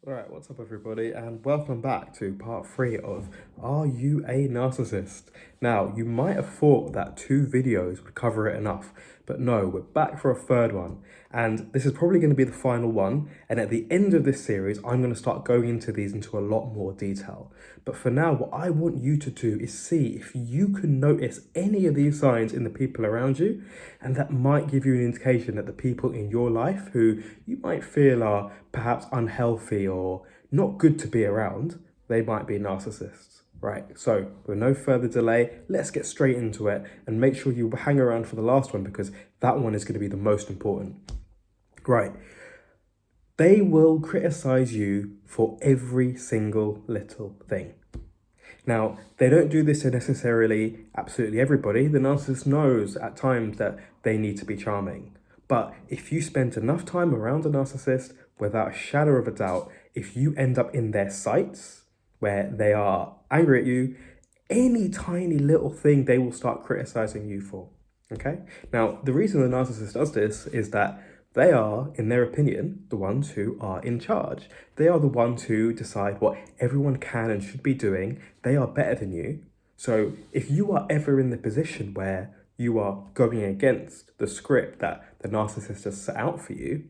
Alright, what's up everybody, and welcome back to part 3 of Are You a Narcissist? Now, you might have thought that 2 videos would cover it enough, but no, we're back for a third one. And this is probably going to be the final one, and at the end of this series, I'm going to start going into these into a lot more detail. But for now, what I want you to do is see if you can notice any of these signs in the people around you, and that might give you an indication that the people in your life who you might feel are perhaps unhealthy or not good to be around, they might be narcissists. Right, so with no further delay, let's get straight into it and make sure you hang around for the last one because that one is going to be the most important. Right, they will criticize you for every single little thing. Now, they don't do this to necessarily absolutely everybody. The narcissist knows at times that they need to be charming. But if you spend enough time around a narcissist, without a shadow of a doubt, if you end up in their sights where they are angry at you, any tiny little thing they will start criticizing you for. Okay? Now, the reason the narcissist does this is that they are, in their opinion, the ones who are in charge. They are the ones who decide what everyone can and should be doing. They are better than you. So if you are ever in the position where you are going against the script that the narcissist has set out for you,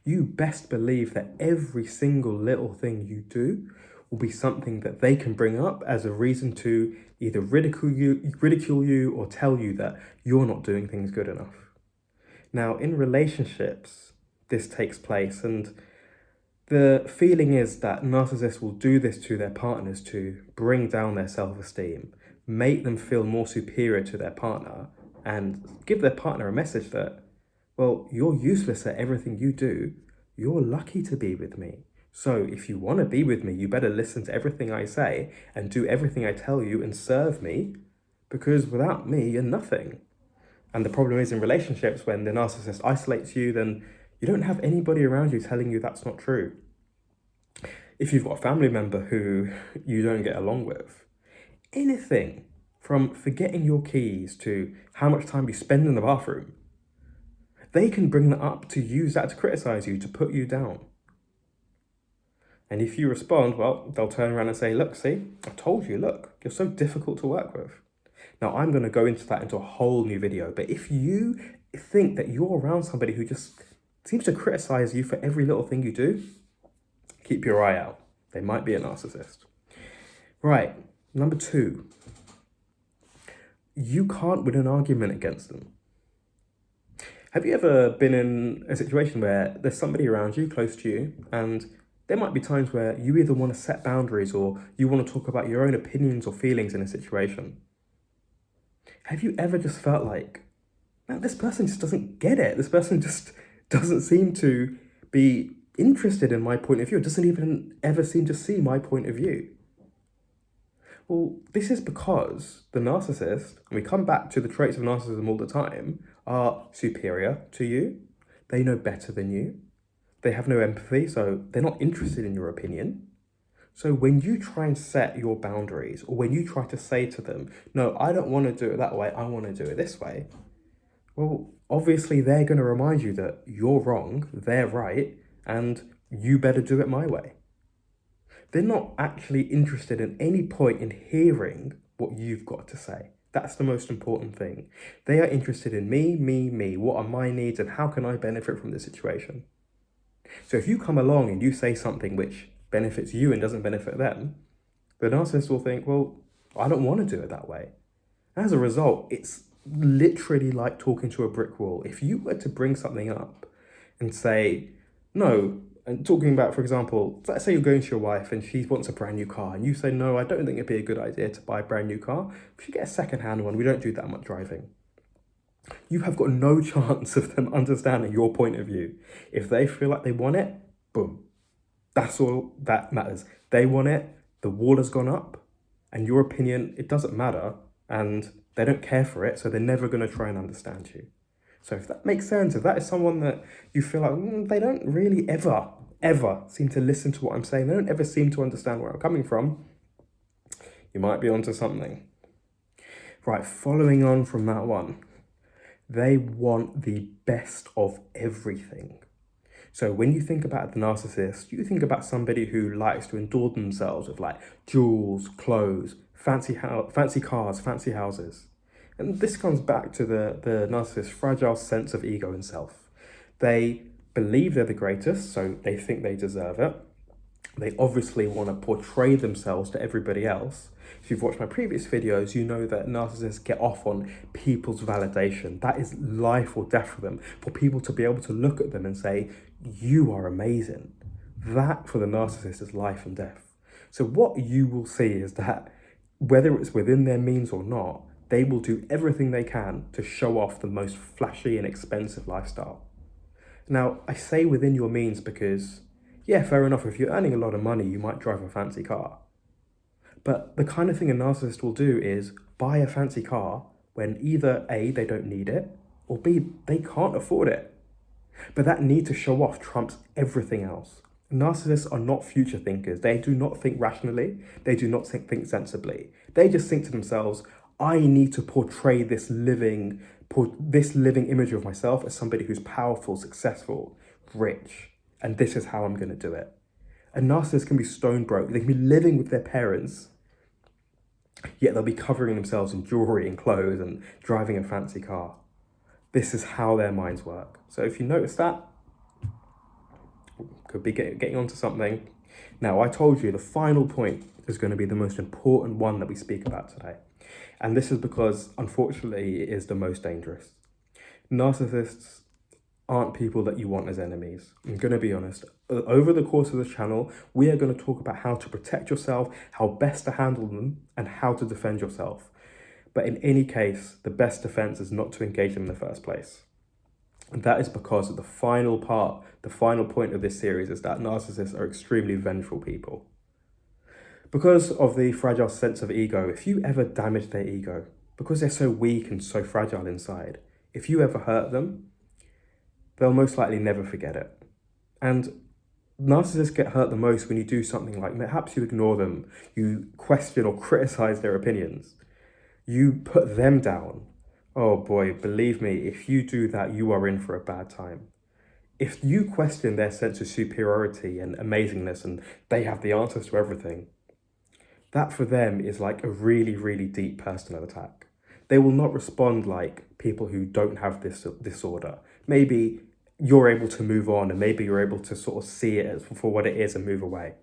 you best believe that every single little thing you do will be something that they can bring up as a reason to either ridicule you or tell you that you're not doing things good enough. Now, in relationships, this takes place, and the feeling is that narcissists will do this to their partners to bring down their self-esteem, make them feel more superior to their partner, and give their partner a message that, well, you're useless at everything you do. You're lucky to be with me. So if you want to be with me, you better listen to everything I say and do everything I tell you and serve me, because without me, you're nothing. And the problem is in relationships, when the narcissist isolates you, then you don't have anybody around you telling you that's not true. If you've got a family member who you don't get along with, anything from forgetting your keys to how much time you spend in the bathroom, they can bring that up to use that to criticize you, to put you down. And if you respond, well, they'll turn around and say, look, see, I told you, look, you're so difficult to work with. Now, I'm going to go into that into a whole new video, but if you think that you're around somebody who just seems to criticize you for every little thing you do, keep your eye out. They might be a narcissist. Right, number 2. You can't win an argument against them. Have you ever been in a situation where there's somebody around you, close to you, and there might be times where you either want to set boundaries or you want to talk about your own opinions or feelings in a situation? Have you ever just felt like, man, this person just doesn't get it. This person just doesn't seem to be interested in my point of view. It doesn't even ever seem to see my point of view. Well, this is because the narcissist, and we come back to the traits of narcissism all the time, are superior to you. They know better than you. They have no empathy, so they're not interested in your opinion. So when you try and set your boundaries, or when you try to say to them, no, I don't want to do it that way, I want to do it this way, well, obviously they're going to remind you that you're wrong, they're right, and you better do it my way. They're not actually interested in any point in hearing what you've got to say. That's the most important thing. They are interested in me. What are my needs and how can I benefit from this situation? So if you come along and you say something which benefits you and doesn't benefit them, the narcissist will think, well, I don't want to do it that way. As a result, it's literally like talking to a brick wall. If you were to bring something up and say, no, and talking about, for example, let's say you're going to your wife and she wants a brand new car and you say, no, I don't think it'd be a good idea to buy a brand new car. We should get a second-hand one. We don't do that much driving. You have got no chance of them understanding your point of view. If they feel like they want it, boom. That's all that matters. They want it, the wall has gone up, and your opinion, it doesn't matter, and they don't care for it, so they're never going to try and understand you. So if that makes sense, if that is someone that you feel like they don't really ever seem to listen to what I'm saying, they don't ever seem to understand where I'm coming from, you might be onto something. Right, following on from that one, they want the best of everything. So when you think about the narcissist, you think about somebody who likes to indulge themselves with like jewels, clothes, fancy cars, fancy houses. And this comes back to the narcissist's fragile sense of ego and self. They believe they're the greatest, so they think they deserve it. They obviously want to portray themselves to everybody else. If you've watched my previous videos, you know that narcissists get off on people's validation. That is life or death for them, for people to be able to look at them and say, you are amazing. That for the narcissist is life and death. So what you will see is that whether it's within their means or not, they will do everything they can to show off the most flashy and expensive lifestyle. Now, I say within your means because, yeah, fair enough, if you're earning a lot of money, you might drive a fancy car. But the kind of thing a narcissist will do is buy a fancy car when either A, they don't need it, or B, they can't afford it. But that need to show off trumps everything else. Narcissists are not future thinkers. They do not think rationally. They do not think sensibly. They just think to themselves, I need to portray this living image of myself as somebody who's powerful, successful, rich, and this is how I'm going to do it. A narcissist can be stone broke. They can be living with their parents, yet they'll be covering themselves in jewelry and clothes and driving a fancy car. This is how their minds work. So if you notice that, could be getting onto something. Now, I told you the final point is going to be the most important one that we speak about today. And this is because, unfortunately, it is the most dangerous. Narcissists aren't people that you want as enemies. I'm going to be honest. Over the course of this channel, we are going to talk about how to protect yourself, how best to handle them, and how to defend yourself. But in any case, the best defense is not to engage them in the first place. And that is because the final point of this series is that narcissists are extremely vengeful people. Because of the fragile sense of ego, if you ever damage their ego, because they're so weak and so fragile inside, if you ever hurt them, they'll most likely never forget it. And narcissists get hurt the most when you do something like perhaps you ignore them, you question or criticize their opinions, you put them down. Oh boy, believe me, if you do that, you are in for a bad time. If you question their sense of superiority and amazingness and they have the answers to everything, that for them is like a really, really deep personal attack. They will not respond like people who don't have this disorder. Maybe you're able to move on and maybe you're able to sort of see it for what it is and move away.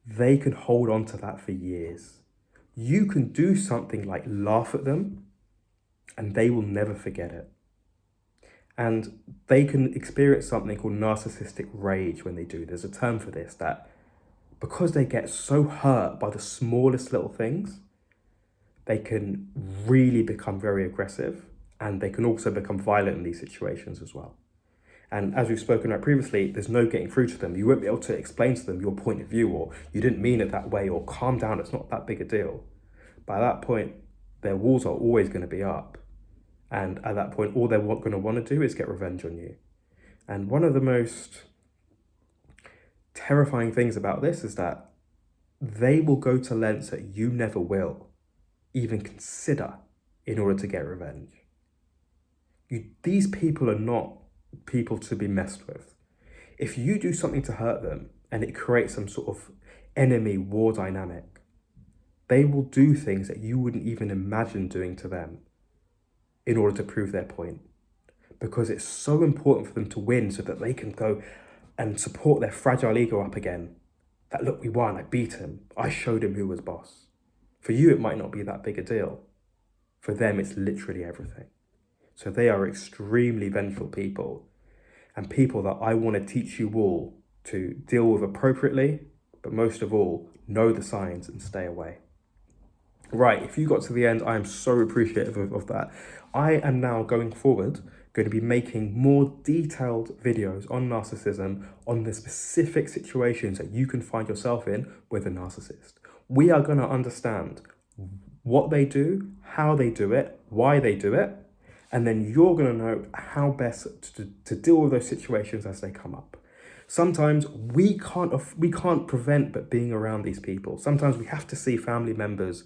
They can hold on to that for years. You can do something like laugh at them and they will never forget it. And they can experience something called narcissistic rage when they do. There's a term for this, that because they get so hurt by the smallest little things, they can really become very aggressive and they can also become violent in these situations as well. And as we've spoken about previously, there's no getting through to them. You won't be able to explain to them your point of view, or you didn't mean it that way, or calm down, it's not that big a deal. By that point, their walls are always going to be up. And at that point, all they're going to want to do is get revenge on you. And one of the most terrifying things about this is that they will go to lengths that you never will even consider in order to get revenge. These people are not people to be messed with. If you do something to hurt them and it creates some sort of enemy war dynamic, they will do things that you wouldn't even imagine doing to them in order to prove their point. Because it's so important for them to win so that they can go and support their fragile ego up again. That, look, we won, I beat him, I showed him who was boss. For you, it might not be that big a deal. For them, it's literally everything. So they are extremely vengeful people, and people that I want to teach you all to deal with appropriately, but most of all, know the signs and stay away. Right, if you got to the end, I am so appreciative of that. I am now going forward going to be making more detailed videos on narcissism, on the specific situations that you can find yourself in with a narcissist. We are going to understand what they do, how they do it, why they do it, and then you're going to know how best to deal with those situations as they come up. Sometimes we can't prevent but being around these people. Sometimes we have to see family members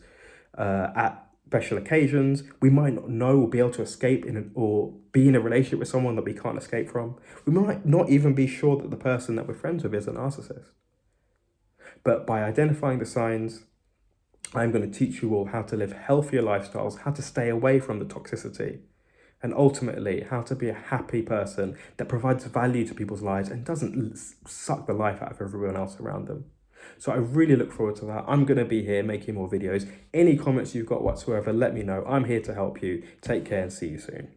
at special occasions. We might not know or be able to escape or be in a relationship with someone that we can't escape from. We might not even be sure that the person that we're friends with is a narcissist. But by identifying the signs, I'm going to teach you all how to live healthier lifestyles, how to stay away from the toxicity, and ultimately how to be a happy person that provides value to people's lives and doesn't suck the life out of everyone else around them. So I really look forward to that. I'm going to be here making more videos. Any comments you've got whatsoever, let me know. I'm here to help you. Take care and see you soon.